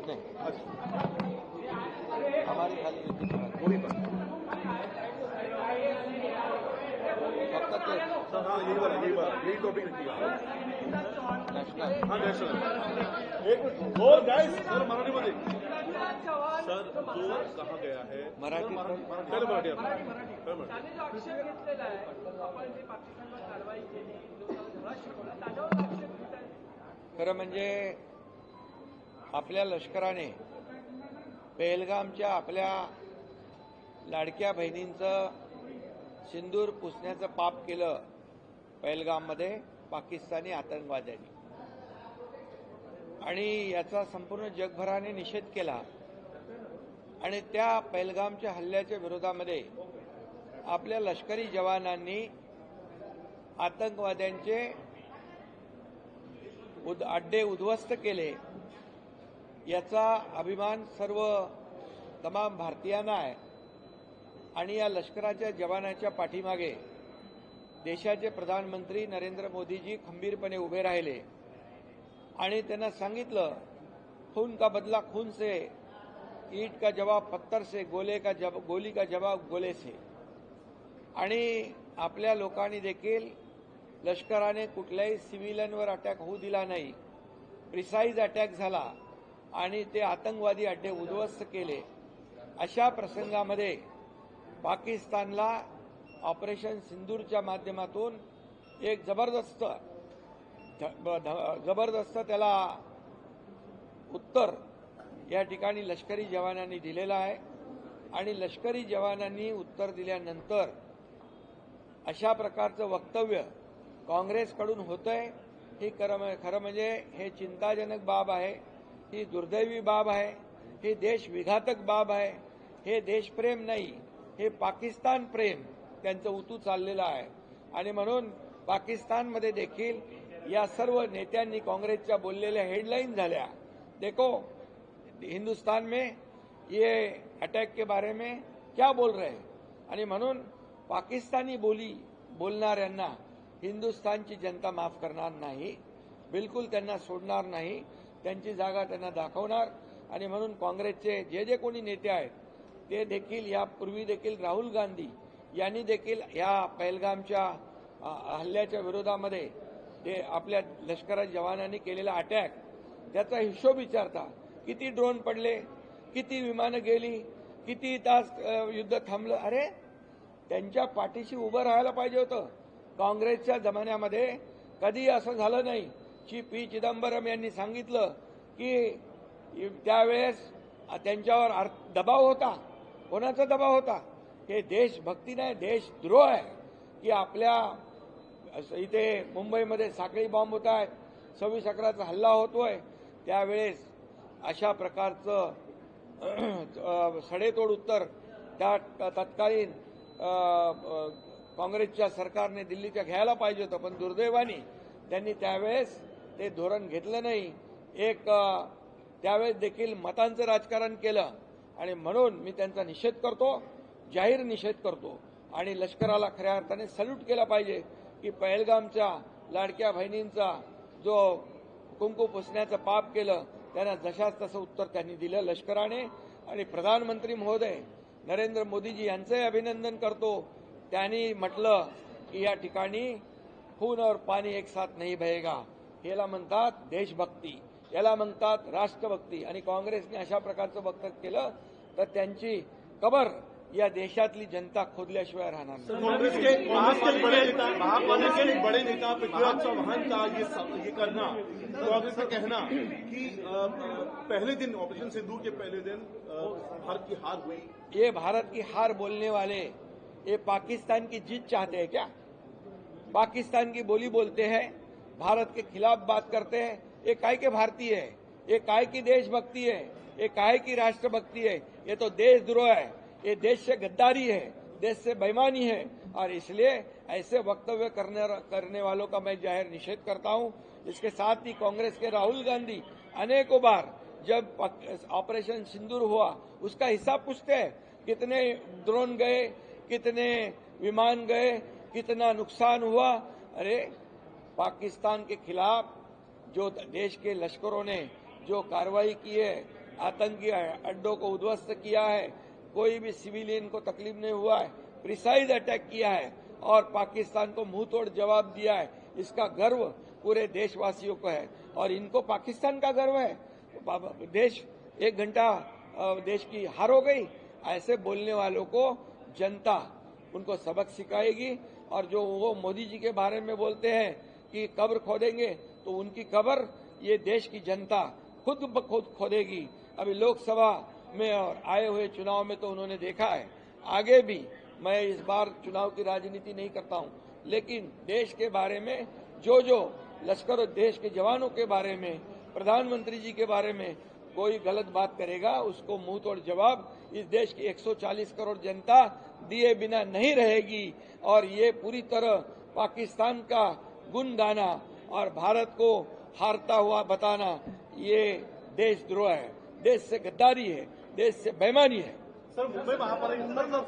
नहीं, हमारी खाली युद्ध की बात वही पर कब तक सर। हाँ यही टॉपिक रखिएगा। नेशनल हाँ नेशनल एक मिनट और गाइस सर मराठीमध्ये सर जो कहा गया है मराठी पहले मराठी त्याने जो आक्षेप घेतलेला आहे आपण जे पाकिस्तानवर कारवाई केली लोकांना धडा शिकवला त्याच्यावर आक्षेप घेत आहे. खरं म्हणजे आपल्या लष्कराने पहलगामच्या आपल्या लाडक्या बहिणींचं सिंदूर पुसण्याचं पाप केलं पहलगाममध्ये पाकिस्तानी आतंकवाद्यांनी, आणि याचा संपूर्ण जगभराने निषेध केला. आणि त्या पहलगामच्या हल्ल्याच्या विरोधामध्ये आपल्या लष्करी जवानांनी आतंकवाद्यांचे अड्डे उद्ध्वस्त केले. याचा अभिमान सर्व तमाम भारतीयांना आहे. आणि या लष्कराच्या जवानाच्या पाठीमागे देशाचे प्रधानमंत्री नरेंद्र मोदीजी खंबीरपणे उभे राहिले आणि त्यांना सांगितलं, खून का बदला खून से, ईट का जवाब पत्थर से, गोली का जवाब गोले से. आणि आपल्या लोकांनी देखील लष्कराने कुठल्याही सिव्हिलियनवर अटॅक होऊ दिला नाही. प्रिसाईज अटॅक झाला आणि ते आतंकवादी अड्डे उद्ध्वस्त केले. अशा प्रसंगामध्ये पाकिस्तानला ऑपरेशन सिंदूरच्या माध्यमातून एक जबरदस्त त्याला उत्तर या ठिकाणी लष्करी जवानांनी दिलेलं आहे. आणि लष्करी जवानांनी उत्तर दिल्यानंतर अशा प्रकारचं वक्तव्य काँग्रेसकडून होतंय, ही खरं म्हणजे हे चिंताजनक बाब आहे. ही दुर्दैवी बाब आहे. ही देशविघातक बाब आहे. हे देशप्रेम नाही, हे पाकिस्तान प्रेम त्यांचं उतू चाललेलं आहे. आणि म्हणून पाकिस्तानमध्ये देखील या सर्व नेत्यांनी काँग्रेसच्या बोललेल्या हेडलाईन झाल्या, देखो हिंदुस्तान में ये अटैक के बारे में क्या बोल रहे हैं. आणि म्हणून पाकिस्तानी बोलणाऱ्यांना हिंदुस्थानची जनता माफ करणार नाही, बिलकुल त्यांना सोडणार नाही, त्यांची जागा त्यांना दाखवणार. आणि म्हणून काँग्रेसचे जे कोणी नेते आहेत ते देखील यापूर्वी देखील राहुल गांधी यांनी देखील या पहलगामच्या हल्ल्याच्या विरोधामध्ये ते आपल्या लष्कराच्या जवानांनी केलेला अटॅक त्याचा हिशोब विचारता, किती ड्रोन पडले, किती विमानं गेली, किती तास युद्ध थांबलं. अरे त्यांच्या पाठीशी उभं राहायला पाहिजे होतं. काँग्रेसच्या जमान्यामध्ये कधी असं झालं नाही. पी चिदंबरम यांनी सांगितलं की त्यावेळेस त्यांच्यावर दबाव होता. कोणाचा दबाव होता? हे देशभक्ती नाही, देशद्रोह आहे. की आपल्या इथे मुंबईमध्ये साखळी बॉम्ब होत आहेत, 26/11चा हल्ला होतोय, त्यावेळेस अशा प्रकारचं सडेतोड उत्तर त्या तत्कालीन काँग्रेसच्या सरकारने दिल्लीच्या घ्यायला पाहिजे होतं. पण दुर्दैवाने त्यांनी त्यावेळेस ते धोरण घेतलं नाही. त्यावेळेस देखील मतांचं राजकारण केलं. आणि म्हणून मी त्यांचा निषेध करतो, जाहीर निषेध करतो. आणि लष्कराला खऱ्या अर्थाने सल्यूट केला पाहिजे की पहलगामच्या लाडक्या बहिणींचा जो कुंकू पुसण्याचं पाप केलं त्यांना जशाच तसं उत्तर त्यांनी दिलं लष्कराने. आणि प्रधानमंत्री महोदय नरेंद्र मोदीजी यांचंही अभिनंदन करतो. त्यांनी म्हटलं की या ठिकाणी खून और पाणी एक साथ नहीं बहेगा. याला म्हणतात देशभक्ती, याला म्हणतात राष्ट्रभक्ती. आणि काँग्रेसने अशा प्रकारचं वक्तव्य केलं तर त्यांची कबर या देशातली जनता खोदल्याशिवाय राहणार नाही. कांग्रेस के बड़े नेता पृथ्वीराज चौहान का ये करना, कांग्रेस का कहना कि पहले दिन ऑपरेशन सिंदूर के पहले दिन भारत की हार हुई. ये भारत की हार बोलने वाले ये पाकिस्तान की जीत चाहते हैं क्या? पाकिस्तान की बोली बोलते हैं, भारत के खिलाफ बात करते हैं. ये काय के भारतीय है, ये काय की देशभक्ति है, ये काय की राष्ट्रभक्ति है? ये तो देशद्रोह है, ये देश से गद्दारी है, देश से बेईमानी है. और इसलिए ऐसे वक्तव्य करने वालों का मैं जाहिर निषेध करता हूं. इसके साथ ही कांग्रेस के राहुल गांधी अनेकों बार जब ऑपरेशन सिंदूर हुआ उसका हिसाब पूछते हैं, कितने ड्रोन गए, कितने विमान गए, कितना नुकसान हुआ. अरे पाकिस्तान के खिलाफ जो देश के लश्करों ने जो कार्रवाई की है, आतंकी अड्डों को उद्ध्वस्त किया है, कोई भी सिविलियन को तकलीफ नहीं हुआ है, प्रिसाइज अटैक किया है और पाकिस्तान को मुंह तोड़ जवाब दिया है। इसका गर्व पूरे देशवासियों को है और इनको पाकिस्तान का गर्व है। देश 1 घंटा देश की हार हो गई, ऐसे बोलने वालों को जनता उनको सबक सिखाएगी। और जो वो मोदी जी के बारे में बोलते हैं कि कब्र खोदेंगे, तो उनकी कब्र ये देश की जनता खुद ब खुद खोदेगी। अभी लोकसभा में और आए हुए चुनाव में तो उन्होंने देखा है। आगे भी मैं इस बार चुनाव की राजनीति नहीं करता हूं, लेकिन देश के बारे में जो लश्कर और देश के जवानों के बारे में, प्रधानमंत्री जी के बारे में कोई गलत बात करेगा, उसको मुंह तोड़ जवाब इस देश की 140 करोड़ जनता दिए बिना नहीं रहेगी। और ये पूरी तरह पाकिस्तान का गुण गाना और भारत को हारता हुआ बताना, ये देशद्रोह है, देश से गद्दारी है, देश से बेईमानी है। सर, मुंबई महापालिका